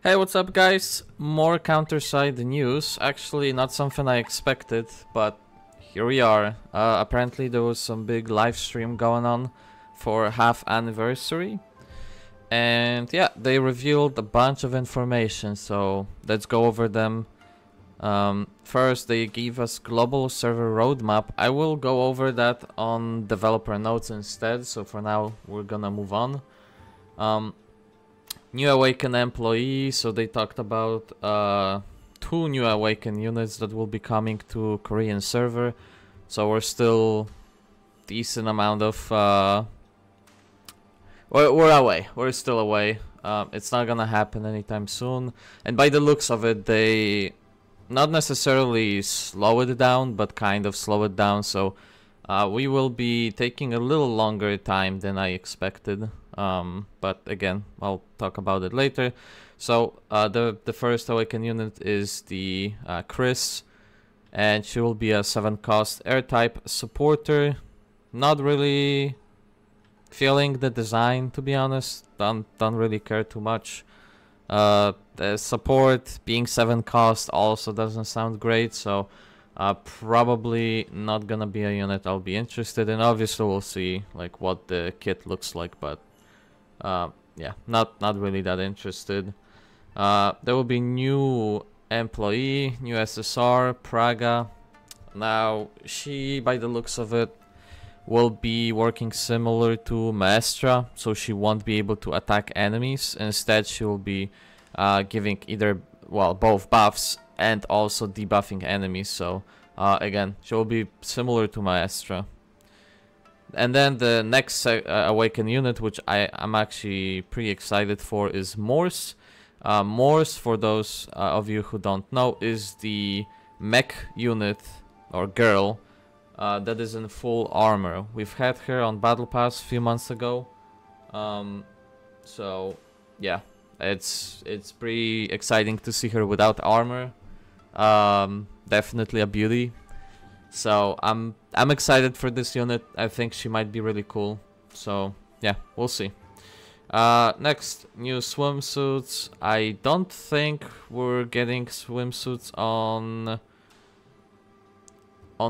Hey, what's up guys? More counterside news. Actually not something I expected, but here we are. Apparently there was some big live stream going on for half anniversary. And yeah, they revealed a bunch of information, so let's go over them. First, they gave us global server roadmap. I will go over that on developer notes instead, so for now we're gonna move on. New Awaken employee, so they talked about 2 new Awaken units that will be coming to Korean server. So we're still decent amount of we're away. We're still away. It's not gonna happen anytime soon. And by the looks of it, they not necessarily slow it down, but kind of slow it down. So we will be taking a little longer time than I expected. But again, I'll talk about it later. So the first Awaken unit is the Chris, and she will be a 7-cost air-type supporter. Not really feeling the design, to be honest. Don't really care too much. The support being 7-cost also doesn't sound great, so probably not gonna be a unit I'll be interested in. Obviously we'll see like what the kit looks like, but yeah, not really that interested. There will be new employee, new SSR, Praga. Now she, by the looks of it, will be working similar to Maestra, so she won't be able to attack enemies. Instead she will be giving either, well, both buffs and also debuffing enemies. So again, she will be similar to Maestra. And then the next Awaken unit, which I'm actually pretty excited for, is Morse. Morse, for those of you who don't know, is the mech unit, or girl, that is in full armor. We've had her on Battle Pass a few months ago. So, yeah, it's pretty exciting to see her without armor. Definitely a beauty. So I'm excited for this unit. I think she might be really cool. So yeah, we'll see. Next, new swimsuits. I don't think we're getting swimsuits on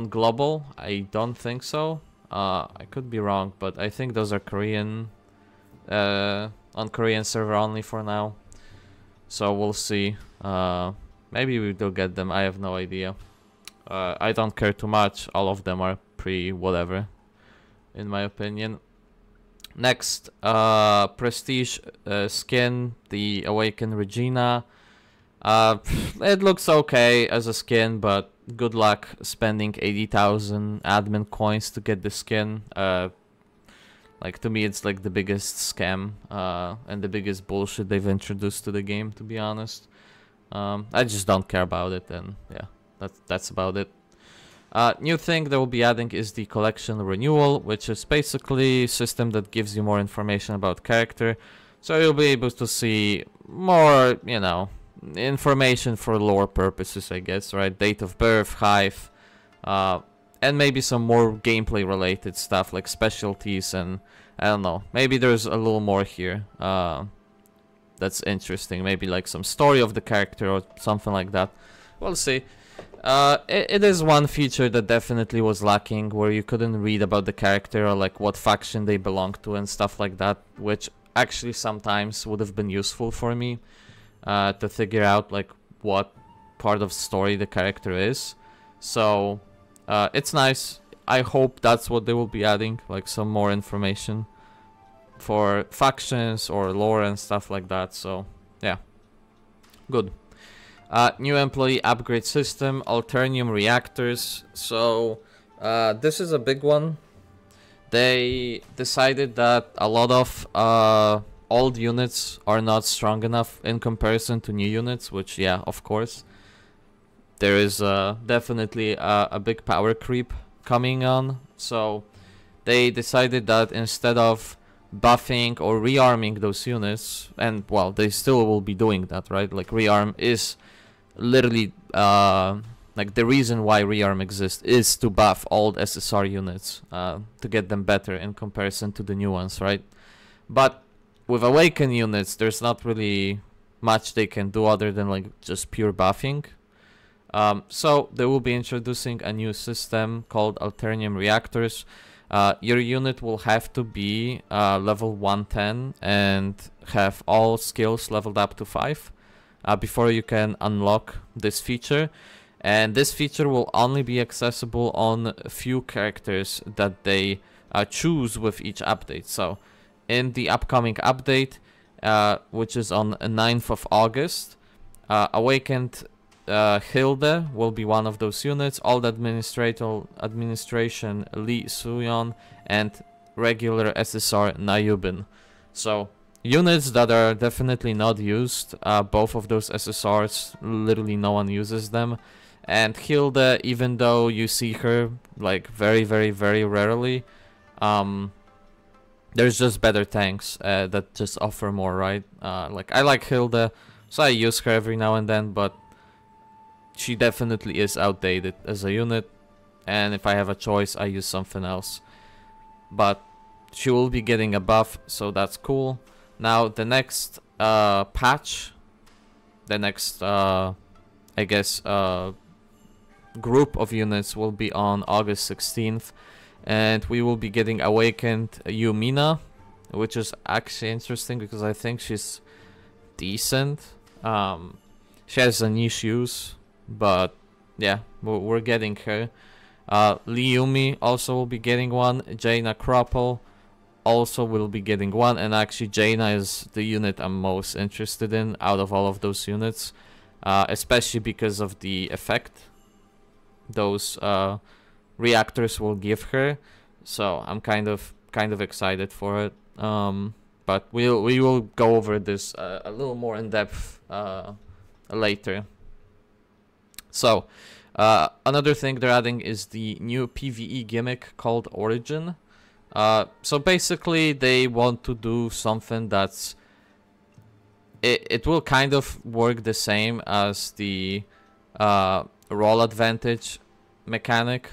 global. I don't think so. I could be wrong, but I think those are Korean, on Korean server only for now. So we'll see. Maybe we do get them. I have no idea. I don't care too much. All of them are pretty whatever, in my opinion. Next, prestige skin, the Awaken Regina. It looks okay as a skin, but good luck spending 80,000 admin coins to get the skin. Like, to me, it's like the biggest scam and the biggest bullshit they've introduced to the game, to be honest. I just don't care about it, and yeah. That's about it. New thing they will be adding is the collection renewal, which is basically a system that gives you more information about character. So you'll be able to see more, you know, information for lore purposes, I guess, right? Date of birth, height, and maybe some more gameplay related stuff like specialties, and I don't know, maybe there's a little more here that's interesting. Maybe like some story of the character or something like that. We'll see. It is one feature that definitely was lacking, where you couldn't read about the character or like what faction they belong to and stuff like that, which actually sometimes would have been useful for me to figure out like what part of story the character is. So it's nice. I hope that's what they will be adding, like some more information for factions or lore and stuff like that. So yeah, good. New employee upgrade system, Alternium reactors. So this is a big one. They decided that a lot of old units are not strong enough in comparison to new units, which, yeah, of course. There is definitely a big power creep coming on. So they decided that instead of buffing or rearming those units, and well, they still will be doing that, right? Like, rearm is literally like the reason why rearm exists is to buff old SSR units to get them better in comparison to the new ones, right? But with Awaken units, there's not really much they can do other than like just pure buffing. So they will be introducing a new system called Alternium reactors. Your unit will have to be level 110 and have all skills leveled up to 5 before you can unlock this feature. And this feature will only be accessible on a few characters that they choose with each update. So in the upcoming update, which is on 9th of August, Awakened Hilde will be one of those units, Old Administration Lee Suyon, and regular SSR Nayubin. So units that are definitely not used, both of those SSRs, literally no one uses them. And Hilde, even though you see her like very rarely, there's just better tanks that just offer more, right? Like I like Hilde, so I use her every now and then, but she definitely is outdated as a unit, and if I have a choice, I use something else. But she will be getting a buff, so that's cool. Now the next patch, the next I guess group of units will be on August 16th, and we will be getting Awakened Yumina, which is actually interesting because I think she's decent. She has a niche use, but yeah, we're getting her. Liami also will be getting one. Jaina Kroppel also will be getting one, and actually Jaina is the unit I'm most interested in out of all of those units, especially because of the effect those reactors will give her. So I'm kind of excited for it. But we will go over this a little more in depth later. So another thing they're adding is the new PvE gimmick called Origin. So basically they want to do something that's it will kind of work the same as the roll advantage mechanic,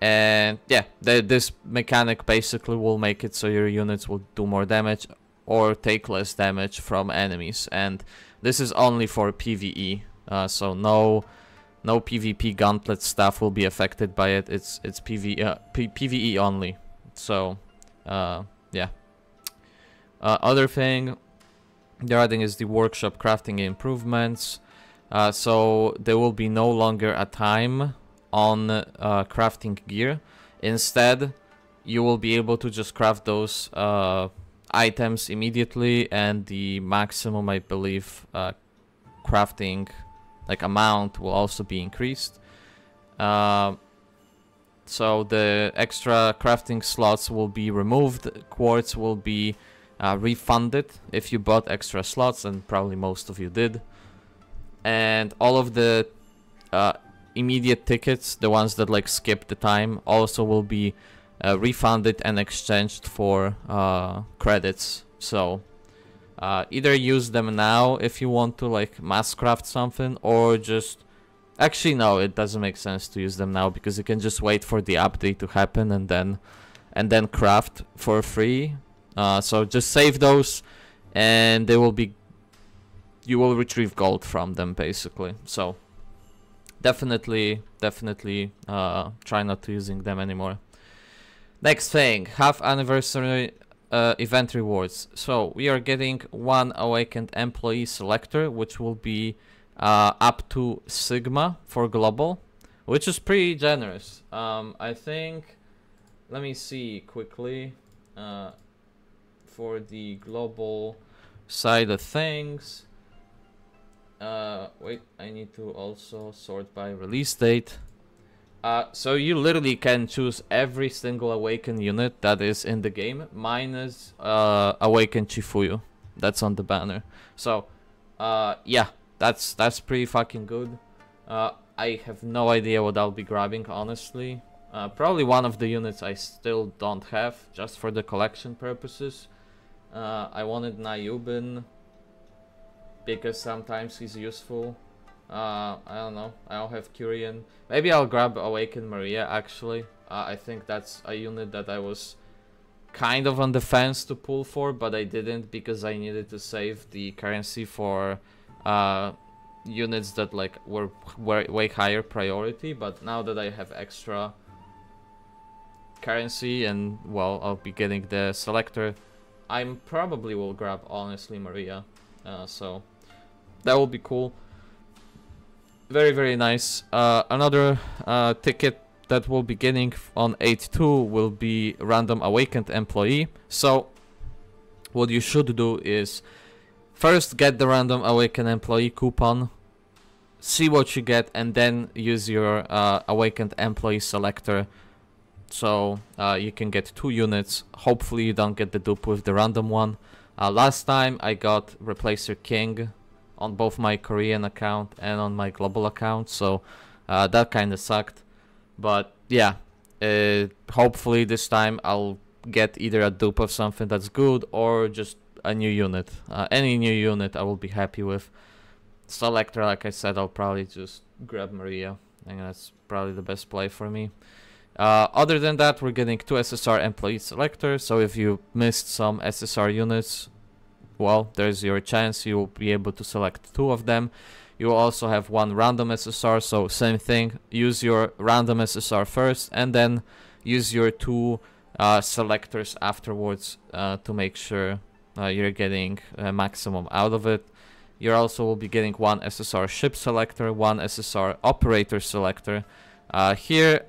and yeah, this mechanic basically will make it so your units will do more damage or take less damage from enemies, and this is only for PvE, so no PvP gauntlet stuff will be affected by it. It's PvE only. So yeah. Other thing they're adding is the workshop crafting improvements. So there will be no longer a time on crafting gear. Instead, you will be able to just craft those items immediately, and the maximum, I believe, crafting like amount will also be increased. So the extra crafting slots will be removed. Quartz will be refunded if you bought extra slots, and probably most of you did. And all of the immediate tickets, the ones that like skip the time, also will be refunded and exchanged for credits. So either use them now if you want to like mass craft something, or just actually no, it doesn't make sense to use them now because you can just wait for the update to happen and then craft for free. So just save those, and they will be, you will retrieve gold from them basically. So definitely try not to using them anymore. Next thing, half anniversary event rewards. So we are getting one Awakened employee selector, which will be up to Sigma for global, which is pretty generous. I think, let me see quickly, for the global side of things. Wait, I need to also sort by release date. So you literally can choose every single Awakened unit that is in the game, minus Awakened Chifuyu. That's on the banner. So yeah, that's pretty fucking good. I have no idea what I'll be grabbing, honestly. Probably one of the units I still don't have, just for the collection purposes. I wanted Nayubin because sometimes he's useful. I don't know, I don't have Curian. Maybe I'll grab Awakened Maria, actually. I think that's a unit that I was kind of on the fence to pull for, but I didn't because I needed to save the currency for units that like were way higher priority. But now that I have extra currency and well, I'll be getting the selector, I probably will grab honestly Maria, so that will be cool. Very nice. Another ticket that will be getting on 8.2 will be random awakened employee. So what you should do is first get the random awakened employee coupon, see what you get, and then use your awakened employee selector. So you can get 2 units. Hopefully you don't get the dupe with the random one. Last time I got Replacer King on both my Korean account and on my global account, so that kind of sucked. But yeah, hopefully this time I'll get either a dupe of something that's good or just a new unit. Any new unit I will be happy with. Selector, like I said, I'll probably just grab Maria. I think that's probably the best play for me. Other than that, we're getting 2 SSR employee selectors, so if you missed some SSR units, well, there's your chance. You'll be able to select 2 of them. You will also have 1 random SSR, so same thing, use your random SSR first and then use your 2 selectors afterwards to make sure you're getting maximum out of it. You also will be getting 1 SSR ship selector, 1 SSR operator selector. Here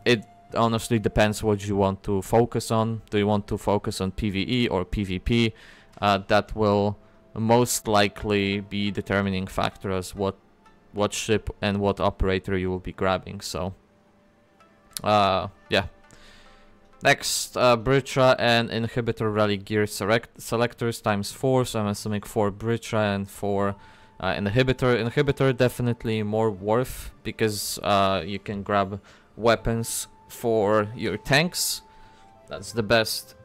it honestly depends what you want to focus on. Do you want to focus on PvE or PvP? That will most likely be determining factor as what ship and what operator you will be grabbing. So yeah. Next, Britra and Inhibitor Relic Gear selectors times 4, so I'm assuming 4 Britra and 4 Inhibitor. Inhibitor definitely more worth because you can grab weapons for your tanks. That's the best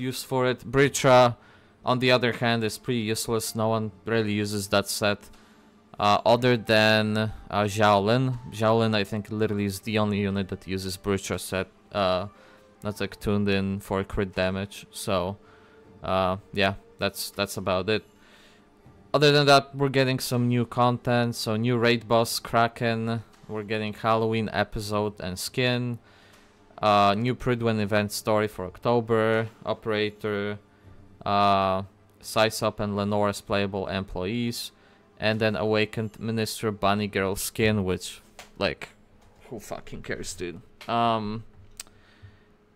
use for it. Britra, on the other hand, is pretty useless. No one really uses that set other than Xiaolin. Xiaolin, I think, literally is the only unit that uses Britra set. That's like tuned in for crit damage. So yeah, that's about it. Other than that, we're getting some new content. So new raid boss Kraken. We're getting Halloween episode and skin. New Pridwen event story for October. Operator. Sysop and Lenore as playable employees. And then Awakened Minister Bunny Girl skin, which, like, who fucking cares, dude?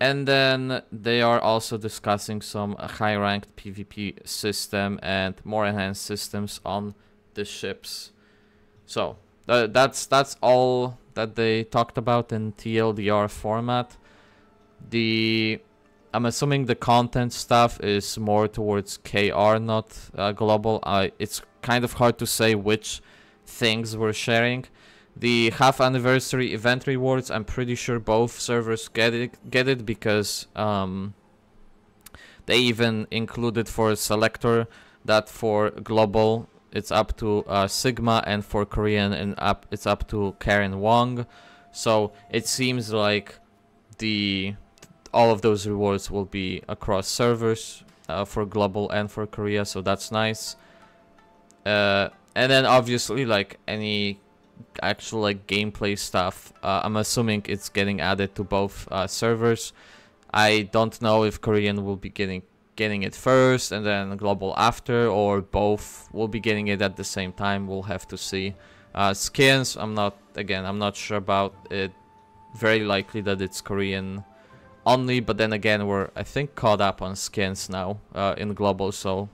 And then they are also discussing some high-ranked PvP system and more enhanced systems on the ships. So that's all that they talked about in TLDR format. I'm assuming the content stuff is more towards KR, not global. It's kind of hard to say which things we're sharing. The half anniversary event rewards, I'm pretty sure both servers get it because they even included for selector that for global it's up to Sigma, and for Korean and it's up to Karen Wong. So it seems like all of those rewards will be across servers for global and for Korea, so that's nice. And then obviously, like any actual like gameplay stuff, I'm assuming it's getting added to both servers. I don't know if Korean will be getting it first and then global after, or both will be getting it at the same time. We'll have to see. Skins, I'm not sure about it. Very likely that it's Korean only, but then again, we're I think caught up on skins now in global, so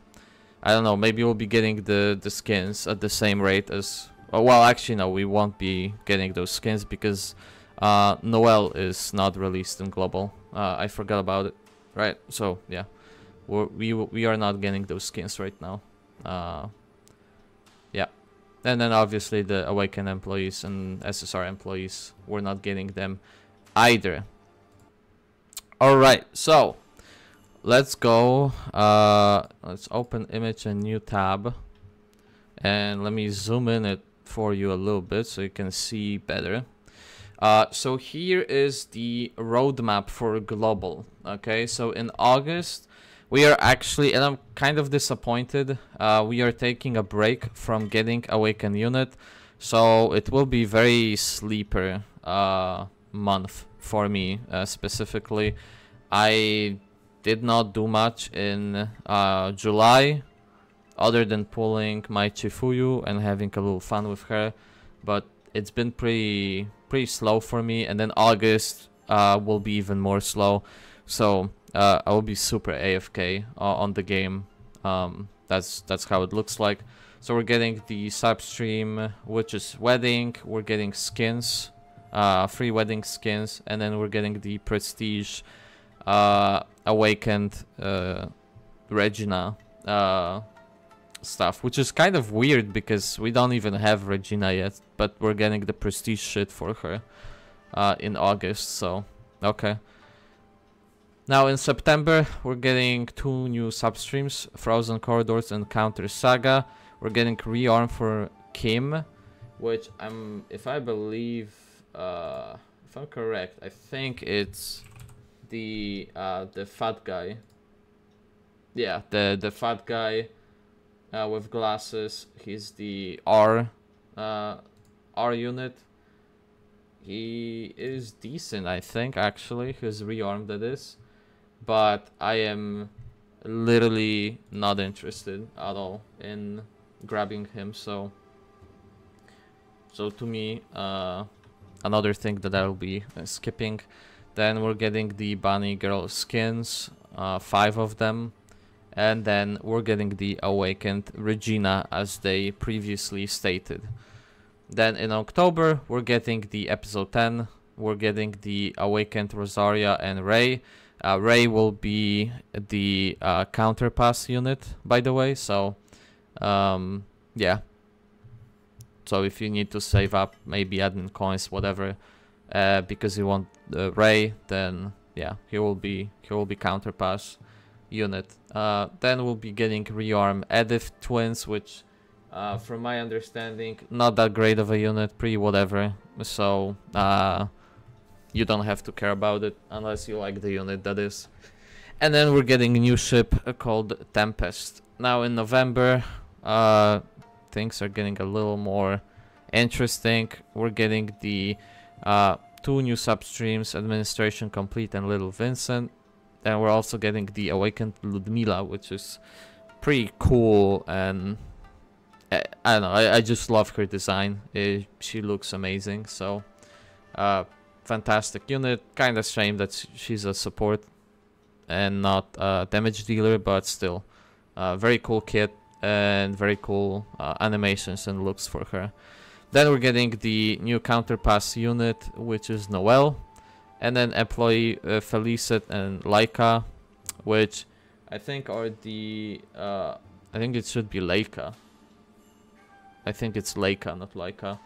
I don't know, maybe we'll be getting the skins at the same rate as well, actually no, we won't be getting those skins because Noel is not released in global. I forgot about it, right? So yeah, we are not getting those skins right now. Yeah, and then obviously the Awaken employees and SSR employees, we're not getting them either. Alright, so let's go. Let's open image and new tab, and let me zoom in it for you a little bit so you can see better. So here is the roadmap for global. Okay, so in August, we are actually, and I'm kind of disappointed, we are taking a break from getting Awakened unit. So it will be very sleeper month for me specifically. I did not do much in July, other than pulling my Chifuyu and having a little fun with her, but it's been pretty slow for me. And then August will be even more slow, so I will be super AFK on the game. That's how it looks like. So we're getting the substream, which is wedding. We're getting skins, free wedding skins, and then we're getting the prestige awakened Regina stuff, which is kind of weird because we don't even have Regina yet, but we're getting the prestige shit for her in August. So okay. Now in September, we're getting 2 new substreams, Frozen Corridors and Counter Saga. We're getting rearm for Kim, which if I'm correct, I think it's the fat guy. Yeah, the fat guy with glasses. He's the R unit. He is decent, I think, actually. His rearm, that is. But I am literally not interested at all in grabbing him, so to me, another thing that I'll be skipping. Then we're getting the Bunny Girl skins, 5 of them, and then we're getting the Awakened Regina as they previously stated. Then in October, we're getting the episode 10, we're getting the Awakened Rosaria and Ray. Ray will be the counterpass unit, by the way, so yeah. So if you need to save up maybe admin coins, whatever, because you want Ray, then yeah, he will be counterpass unit. Then we'll be getting rearm Edith twins, which from my understanding, not that great of a unit, pretty whatever. So you don't have to care about it unless you like the unit, that is. And then we're getting a new ship called Tempest. Now in November, things are getting a little more interesting. We're getting the 2 new substreams, Administration Complete and Little Vincent. Then we're also getting the Awakened Ludmila, which is pretty cool, and I don't know, I just love her design. She looks amazing, so fantastic unit. Kind of shame that she's a support and not a damage dealer, but still very cool kit and very cool animations and looks for her. Then we're getting the new counterpass unit, which is Noelle, and then employee Felicet and Laika, which I think are the I think it should be Laika. I think it's Laika, not Laika.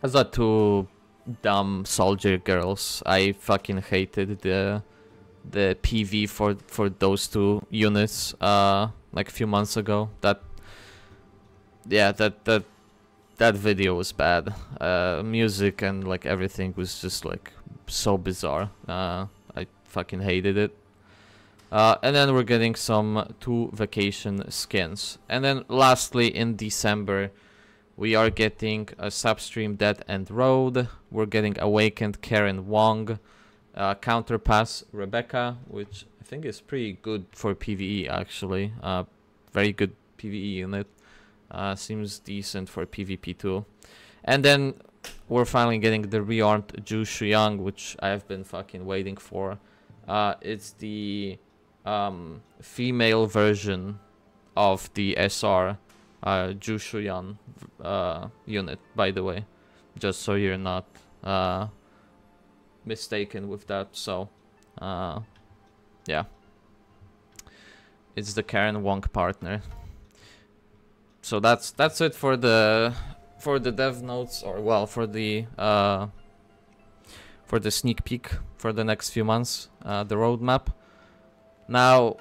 Those are 2 dumb soldier girls. I fucking hated the PV for those 2 units like a few months ago. That video was bad. Music and like everything was just like so bizarre. I fucking hated it. And then we're getting some 2 vacation skins. And then lastly in December, we are getting a substream Dead End Road. We're getting Awakened Karen Wong, Counterpass Rebecca, which I think is pretty good for PvE actually. Very good PvE unit. Seems decent for PvP too. And then we're finally getting the rearmed Ju Shuyang, which I have been fucking waiting for. It's the female version of the SR Ju Shuyang unit, by the way, just so you're not mistaken with that. So yeah, it's the Karen Wong partner. So that's it for the dev notes, or well, for the sneak peek for the next few months, the roadmap. Now,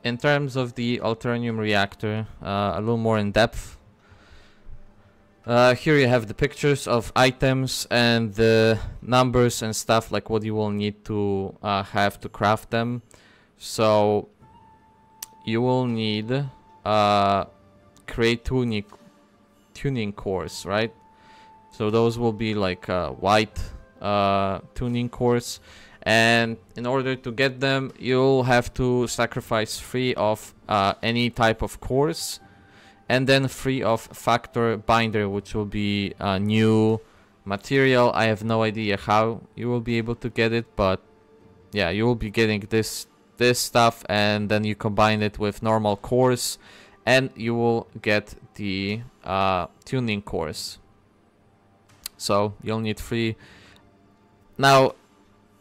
in terms of the Alternium reactor, a little more in depth. Here you have the pictures of items and the numbers and stuff, like what you will need to have to craft them. So you will need create tuning cores, right? So those will be like white tuning cores, and in order to get them you'll have to sacrifice 3 of any type of cores, and then 3 of factor binder, which will be a new material. I have no idea how you will be able to get it, but yeah, you will be getting this stuff, and then you combine it with normal cores and you will get the tuning cores. So you'll need 3. Now,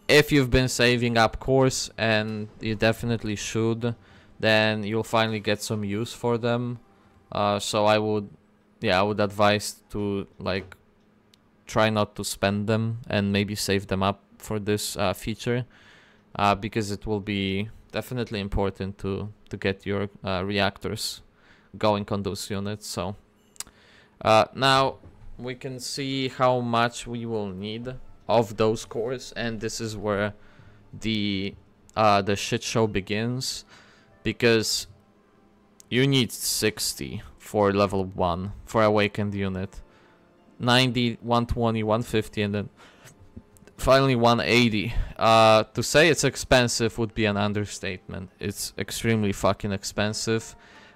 if you've been saving up cores, and you definitely should, then you'll finally get some use for them. So I would advise to like try not to spend them and maybe save them up for this feature, because it will be definitely important to get your reactors going on those units. So now we can see how much we will need of those cores, and this is where the shit show begins, because you need 60 for level 1 for awakened unit, 90, 120, 150, and then finally 180. To say it's expensive would be an understatement. It's extremely fucking expensive.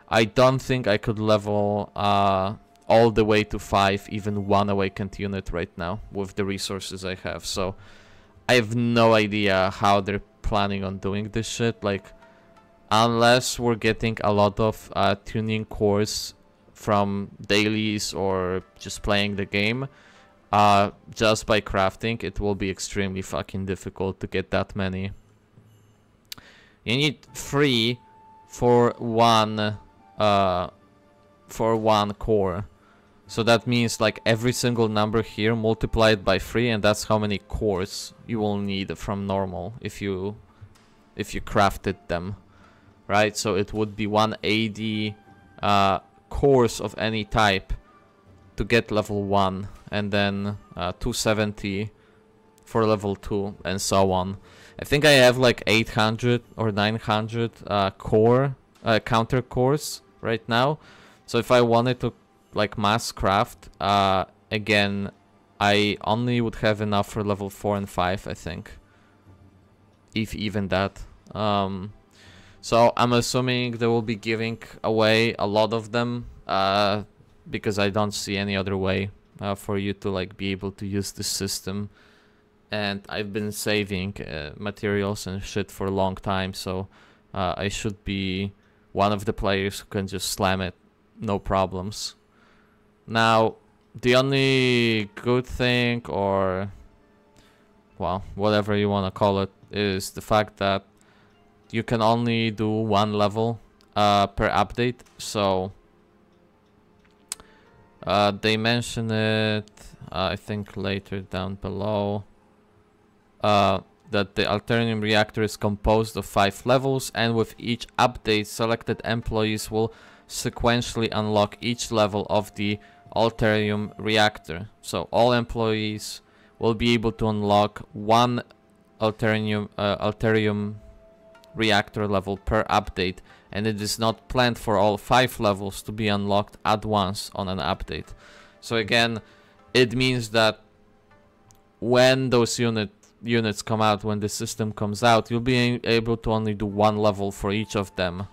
I don't think I could level all the way to 5 even 1 awakened unit right now with the resources I have. So I have no idea how they're planning on doing this shit. Like, unless we're getting a lot of tuning cores from dailies or just playing the game, just by crafting, it will be extremely fucking difficult to get that many. You need 3 for one core. So that means like every single number here multiplied by 3, and that's how many cores you will need from normal if you crafted them, right? So it would be 180 cores of any type to get level 1, and then 270 for level 2, and so on. I think I have like 800 or 900 counter cores right now. So if I wanted to like mass craft, again, I only would have enough for level 4 and 5, I think, if even that. So I'm assuming they will be giving away a lot of them, because I don't see any other way for you to like be able to use this system. And I've been saving materials and shit for a long time, so I should be one of the players who can just slam it, no problems. Now, the only good thing, or well, whatever you want to call it, is the fact that you can only do 1 level per update. So they mention it, I think later down below, that the Alternium reactor is composed of 5 levels, and with each update, selected employees will sequentially unlock each level of the Alternium reactor. So all employees will be able to unlock 1 Alternium reactor level per update, and it is not planned for all 5 levels to be unlocked at once on an update. So again, it means that when those units come out, when the system comes out, you'll be able to only do 1 level for each of them,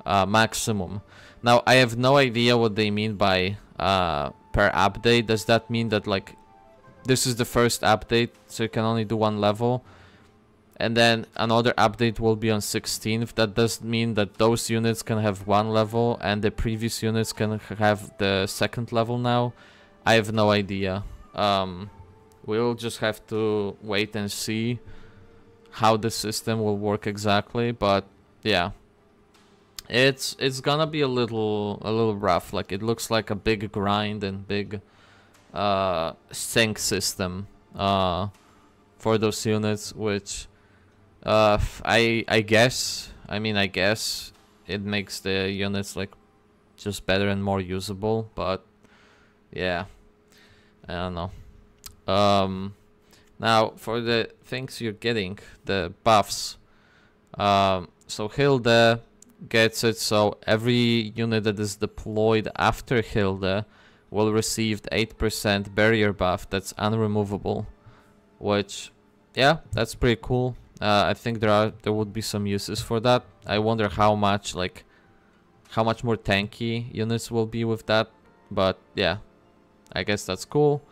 maximum. Now, I have no idea what they mean by per update. Does that mean that like this is the first update, so you can only do 1 level, and then another update will be on 16th? That does mean that those units can have 1 level and the previous units can have the 2nd level now? I have no idea. We'll just have to wait and see how the system will work exactly, but yeah. It's gonna be a little rough. Like, it looks like a big grind and big sync system for those units, which I guess it makes the units like just better and more usable, but yeah, I don't know. Now for the things you're getting, the buffs. So Hilde gets it, so every unit that is deployed after Hilde will receive 8% barrier buff that's unremovable, which, yeah, that's pretty cool. I think there would be some uses for that. I wonder how much more tanky units will be with that, but yeah, I guess that's cool.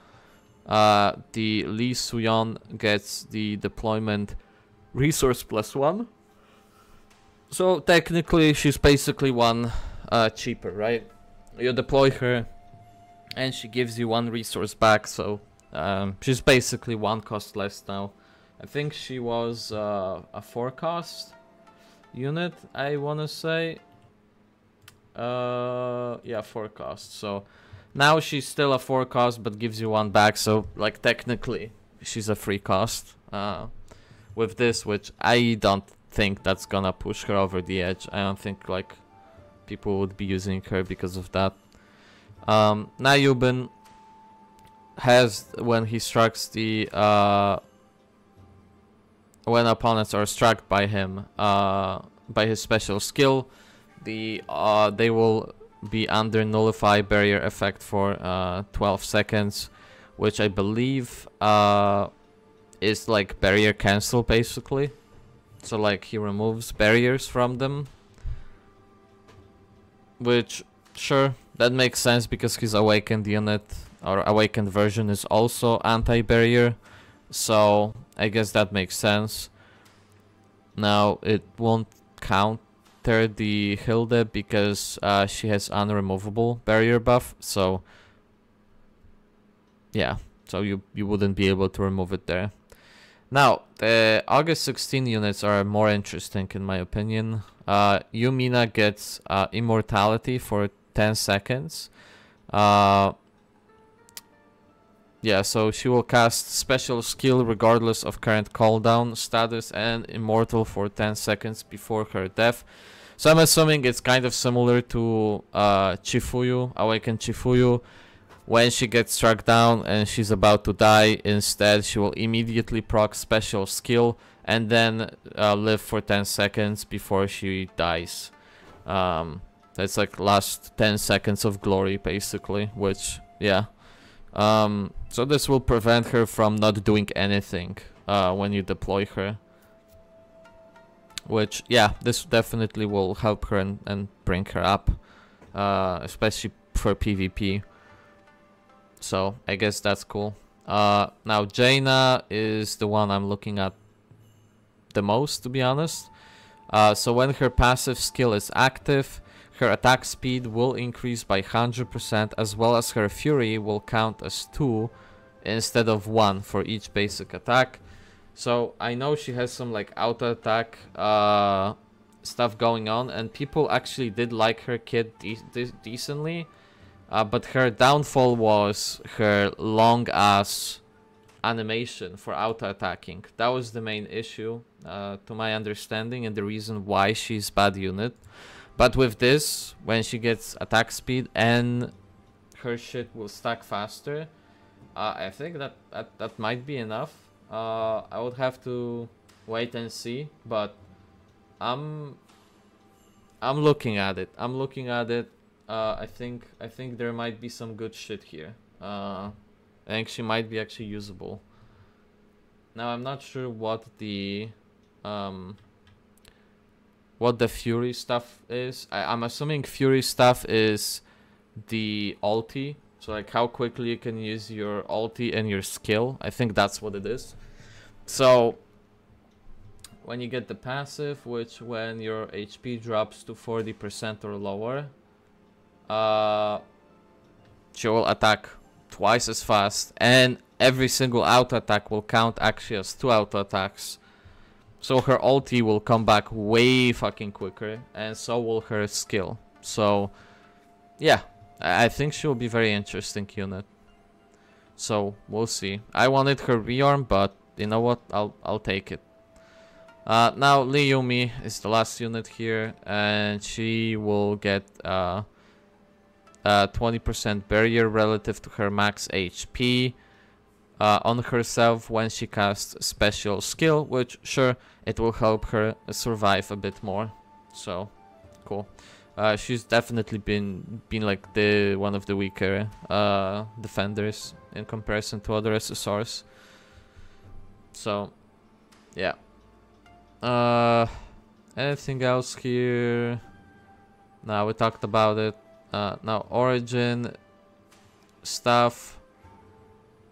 The Lee Suyon gets the deployment resource +1. So technically she's basically one cheaper, right? You deploy her and she gives you 1 resource back, so she's basically 1 cost less now. I think she was a 4 cost unit, I wanna say. Yeah, 4 cost. So now she's still a 4 cost but gives you 1 back, so like technically she's a 3 cost with this, which I don't think that's gonna push her over the edge. I don't think like people would be using her because of that. Nayubin has, when he strikes the when opponents are struck by him by his special skill, they will be under nullify barrier effect for 12 seconds, which I believe is like barrier cancel basically. So like he removes barriers from them, which sure, that makes sense because his awakened unit or awakened version is also anti-barrier, so I guess that makes sense. Now it won't counter the Hilde because she has unremovable barrier buff, so yeah, so you wouldn't be able to remove it there. Now, the August 16 units are more interesting in my opinion. Yumina gets immortality for 10 seconds. Yeah, so she will cast special skill regardless of current cooldown status and immortal for 10 seconds before her death. So I'm assuming it's kind of similar to Chifuyu, Awakened Chifuyu. When she gets struck down and she's about to die, instead she will immediately proc special skill and then live for 10 seconds before she dies. That's like last 10 seconds of glory basically, which, yeah. So this will prevent her from not doing anything when you deploy her. Which, yeah, this definitely will help her and bring her up, especially for PvP. So I guess that's cool. Now Jaina is the one I'm looking at the most, to be honest. So when her passive skill is active, her attack speed will increase by 100%, as well as her fury will count as 2 instead of 1 for each basic attack. So I know she has some like auto attack stuff going on, and people actually did like her kit decently. But her downfall was her long ass animation for auto attacking. That was the main issue, to my understanding, and the reason why she's bad unit. But with this, when she gets attack speed and her shit will stack faster, I think that might be enough. I would have to wait and see, but I'm looking at it. I think there might be some good shit here. I think she might be actually usable. Now I'm not sure what the Fury stuff is. I'm assuming Fury stuff is the ulti. So like how quickly you can use your ulti and your skill. I think that's what it is. So when you get the passive, which when your HP drops to 40% or lower, she will attack twice as fast, and every single auto attack will count actually as 2 auto attacks. So her ulti will come back way fucking quicker, and so will her skill. So yeah, I think she will be very interesting unit. So we'll see. I wanted her rearm, but you know what? I'll take it. Now Liami is the last unit here, and she will get 20% barrier relative to her max HP on herself when she casts a special skill, which sure, it will help her survive a bit more. So cool. She's definitely been like the one of the weaker defenders in comparison to other SSRs. So yeah. Anything else here? No, we talked about it. Now origin stuff.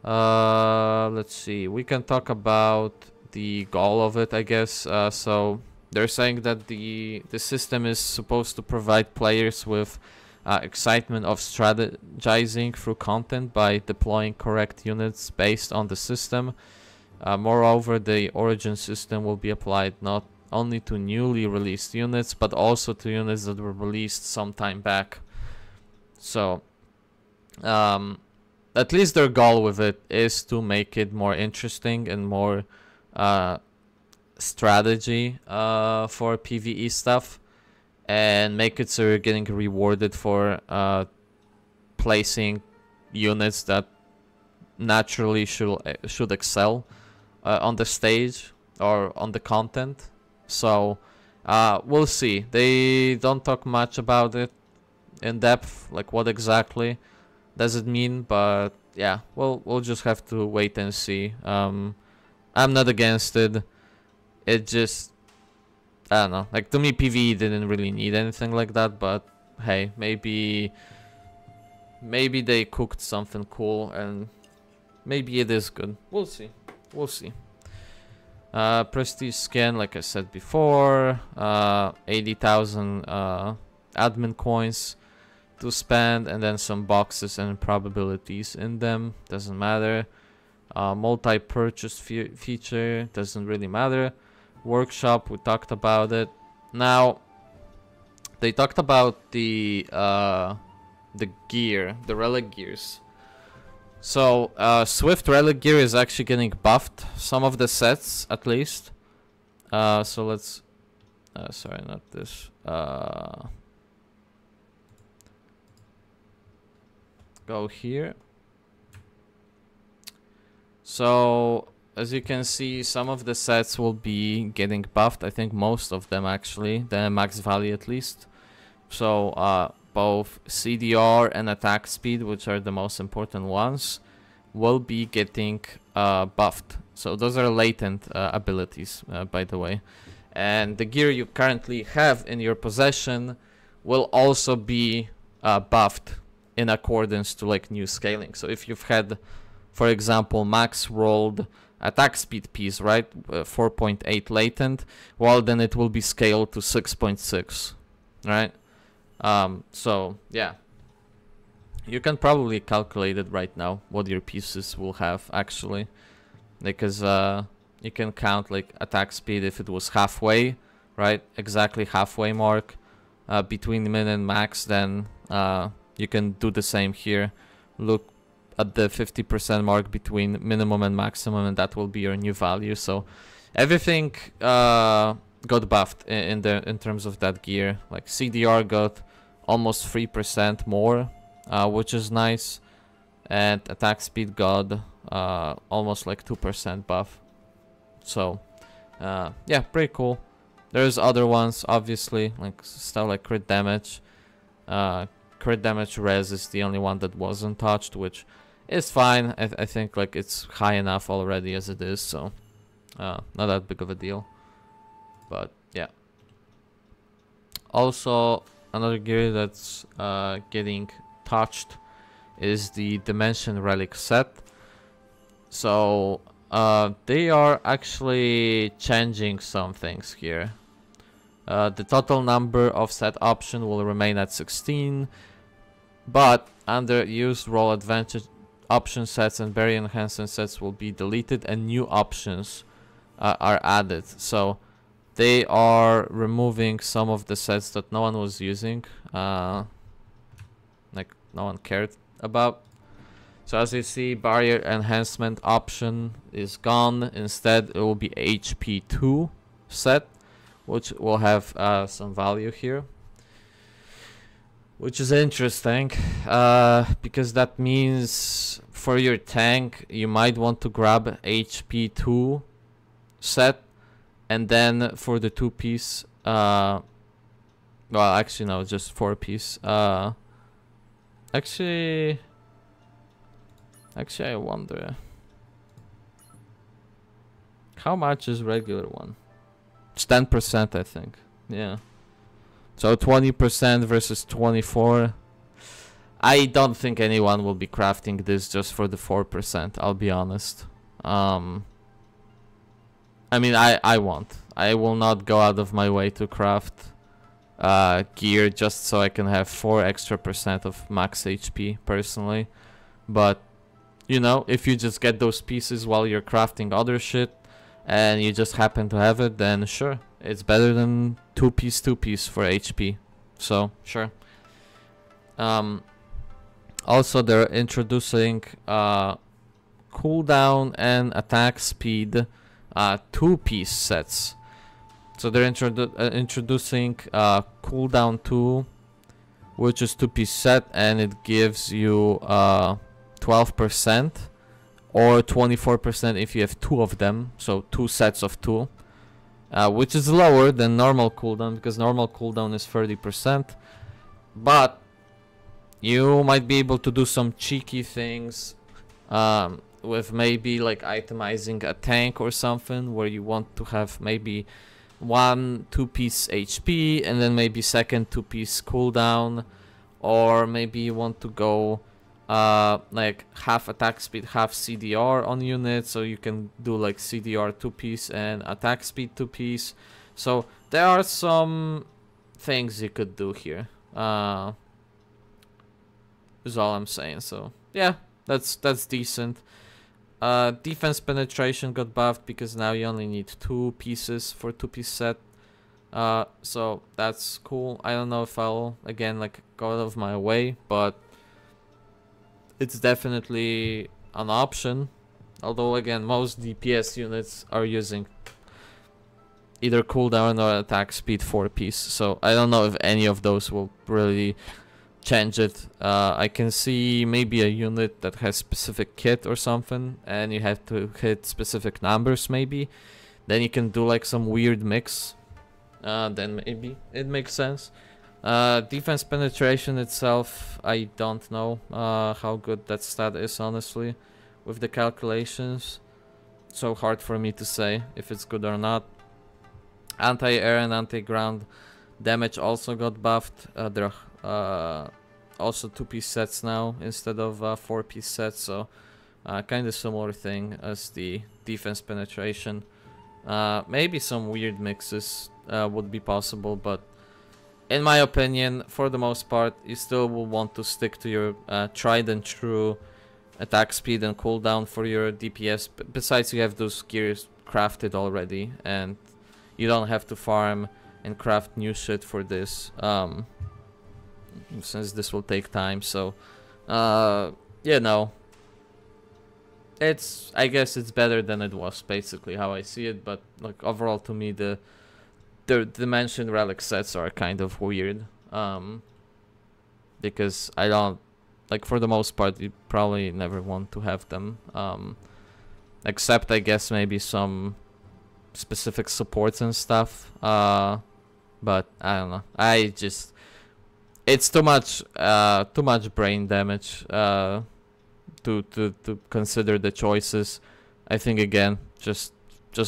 Let's see. We can talk about the goal of it, I guess. So they're saying that the system is supposed to provide players with excitement of strategizing through content by deploying correct units based on the system. Moreover, the origin system will be applied not only to newly released units, but also to units that were released some time back. So, at least their goal with it is to make it more interesting and more strategy for PvE stuff, and make it so you're getting rewarded for placing units that naturally should excel on the stage or on the content. So we'll see. They don't talk much about it in depth, like what exactly does it mean, but yeah, we'll just have to wait and see. I'm not against it. It just, I don't know, like to me PvE didn't really need anything like that, but hey, maybe they cooked something cool and maybe it is good. We'll see. We'll see. Prestige scan, like I said before, 80,000 admin coins to spend, and then some boxes and probabilities in them. Doesn't matter. Multi-purchase feature, doesn't really matter. Workshop, we talked about it. Now they talked about the gear, the relic gears. So Swift relic gear is actually getting buffed, some of the sets at least. So let's sorry, not this. Go here. So as you can see, some of the sets will be getting buffed. I think most of them actually, the max value at least. So both CDR and attack speed, which are the most important ones, will be getting buffed. So those are latent abilities, by the way. And the gear you currently have in your possession will also be buffed in accordance to like new scaling. So if you've had, for example, max rolled attack speed piece, right, 4.8 latent, well then it will be scaled to 6.6, right? So yeah, you can probably calculate it right now what your pieces will have actually, because you can count like attack speed if it was halfway, right, exactly halfway mark between min and max, then you can do the same here. Look at the 50% mark between minimum and maximum, and that will be your new value. So everything got buffed in terms of that gear. Like CDR got almost 3% more, which is nice, and attack speed got almost like 2% buff. So yeah, pretty cool. There's other ones obviously, like stuff like crit damage. Crit damage res is the only one that wasn't touched, which is fine. I think like it's high enough already as it is, so not that big of a deal. But yeah. Also, another gear that's getting touched is the Dimension Relic set. So they are actually changing some things here. The total number of set option will remain at 16, but under used roll advantage option sets and barrier enhancement sets will be deleted and new options are added. So they are removing some of the sets that no one was using, like no one cared about. So as you see, barrier enhancement option is gone. Instead it will be HP2 set, which will have some value here. which is interesting, because that means for your tank you might want to grab HP 2 set, and then for the 2-piece, well, actually no, just 4-piece. Actually, I wonder how much is regular one. It's 10%, I think. Yeah. So 20% versus 24. I don't think anyone will be crafting this just for the 4%, I'll be honest. I mean, I won't. I will not go out of my way to craft gear just so I can have 4 extra percent of max HP, personally. But, you know, if you just get those pieces while you're crafting other shit, and you just happen to have it, then sure. It's better than 2-piece for HP. So, sure. Also, they're introducing cooldown and attack speed 2-piece sets. So they're introducing cooldown 2, which is 2-piece set, and it gives you 12% or 24% if you have 2 of them. So 2 sets of 2. Which is lower than normal cooldown, because normal cooldown is 30%. But you might be able to do some cheeky things with maybe like itemizing a tank or something, where you want to have maybe 1 2-piece HP and then maybe second 2-piece cooldown, or maybe you want to go like half attack speed, half CDR on units, so you can do like CDR 2-piece and attack speed 2-piece. So there are some things you could do here. Is all I'm saying. So yeah, that's decent. Defense penetration got buffed because now you only need 2 pieces for 2-piece set. So that's cool. I don't know if I'll again like go out of my way, but it's definitely an option. Although again, most DPS units are using either cooldown or attack speed 4-piece, so I don't know if any of those will really change it. I can see maybe a unit that has specific kit or something, and you have to hit specific numbers maybe. Then you can do like some weird mix. Then maybe it makes sense. Defense penetration itself, I don't know how good that stat is, honestly, with the calculations. So hard for me to say if it's good or not. Anti-air and anti-ground damage also got buffed. They're also 2-piece sets now instead of 4-piece sets, so kind of similar thing as the defense penetration. Maybe some weird mixes would be possible, but in my opinion, for the most part, you still will want to stick to your tried and true attack speed and cooldown for your DPS. Besides, you have those gears crafted already, and you don't have to farm and craft new shit for this, since this will take time. So, you know, I guess it's better than it was, basically how I see it. But like overall, to me, the dimension relic sets are kind of weird, because I don't, like, for the most part you probably never want to have them, except I guess maybe some specific supports and stuff, but I don't know, it's too much brain damage to consider the choices. I think again, just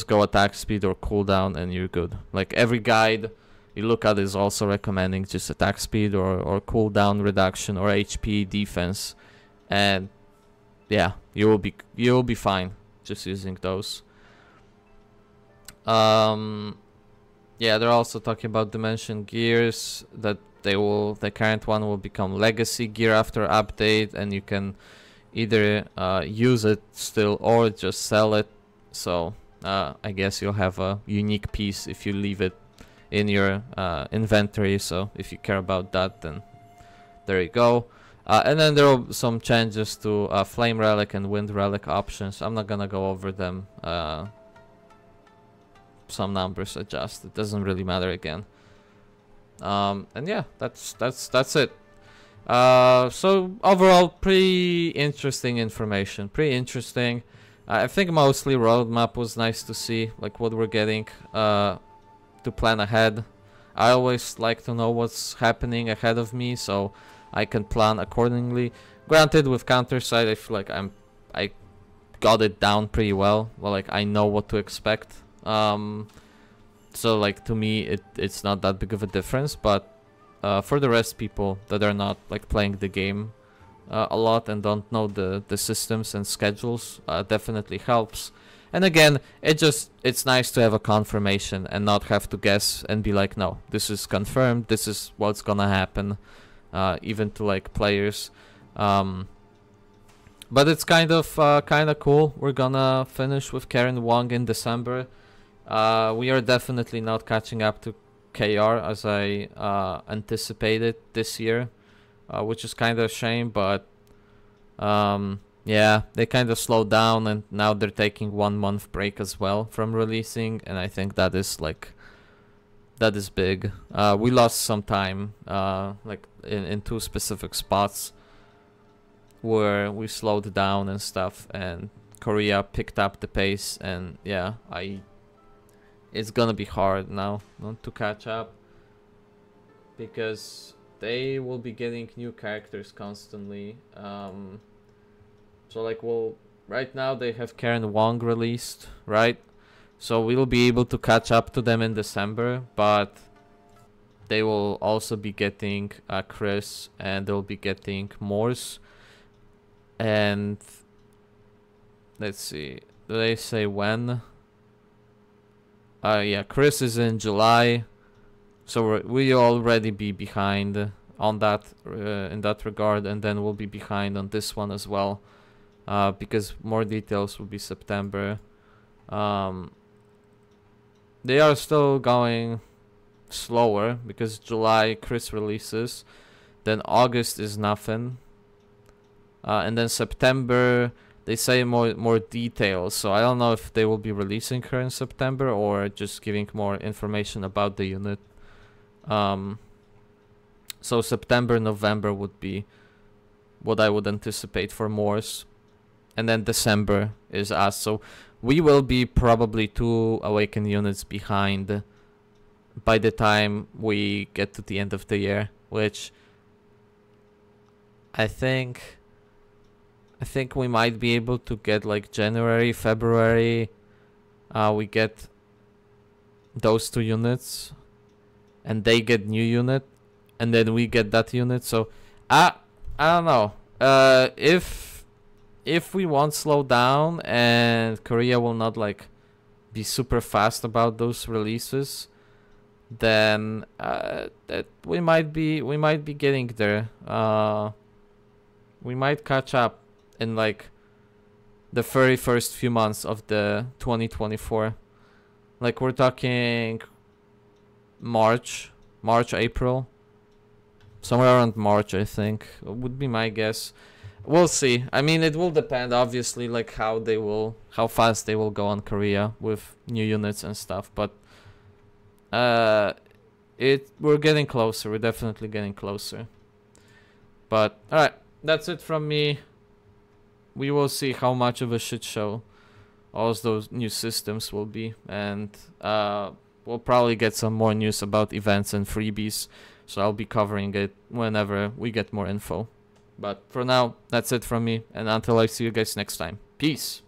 go attack speed or cooldown and you're good. Like every guide you look at is also recommending just attack speed or cooldown reduction or HP defense, and yeah, you will be fine just using those. Yeah, they're also talking about dimension gears, that the current one will become legacy gear after update, and you can either use it still or just sell it. So I guess you'll have a unique piece if you leave it in your inventory. So if you care about that, then there you go. And then there are some changes to flame relic and wind relic options. I'm not gonna go over them. Some numbers adjust. It doesn't really matter again. And yeah, that's it. So overall, pretty interesting information. Pretty interesting. I think mostly roadmap was nice to see, like what we're getting to plan ahead. I always like to know what's happening ahead of me, so I can plan accordingly. Granted, with Counterside, I feel like I got it down pretty well. Well, like I know what to expect. So like to me, it's not that big of a difference. But for the rest, people that are not like playing the game a lot and don't know the systems and schedules, definitely helps. And again, it's nice to have a confirmation and not have to guess and be like, no, this is confirmed, this is what's gonna happen, even to like players. But it's kind of cool. We're gonna finish with Karen Wong in December. We are definitely not catching up to KR as I anticipated this year, which is kind of a shame, but yeah, they kind of slowed down and now they're taking 1 month break as well from releasing, and I think that is big. We lost some time like in 2 specific spots where we slowed down and stuff, and Korea picked up the pace, and yeah, it's gonna be hard now not to catch up because they will be getting new characters constantly. So like, well, right now they have Karen Wong released, right? So we'll be able to catch up to them in December, but they will also be getting Chris, and they'll be getting Morse. And let's see, do they say when? Yeah, Chris is in July, so we already be behind on that in that regard, and then we'll be behind on this one as well, because more details will be September. They are still going slower because July Chris releases, then August is nothing, and then September they say more details. So I don't know if they will be releasing her in September or just giving more information about the unit. So September, November would be what I would anticipate for Morse, and then December is us. So we will be probably 2 Awaken units behind by the time we get to the end of the year, which I think we might be able to get like January, February. We get those 2 units, and they get new unit, and then we get that unit. So I don't know. If we won't slow down and Korea will not like be super fast about those releases, then that we might be getting there. We might catch up in like the very first few months of the 2024. Like we're talking March, April, somewhere around March, I think would be my guess. We'll see. I mean, it will depend obviously like how fast they will go on Korea with new units and stuff, but we're getting closer. We're definitely getting closer. But all right, that's it from me. We will see how much of a shit show all those new systems will be, and we'll probably get some more news about events and freebies, so I'll be covering it whenever we get more info. But for now, that's it from me, and until I see you guys next time. Peace!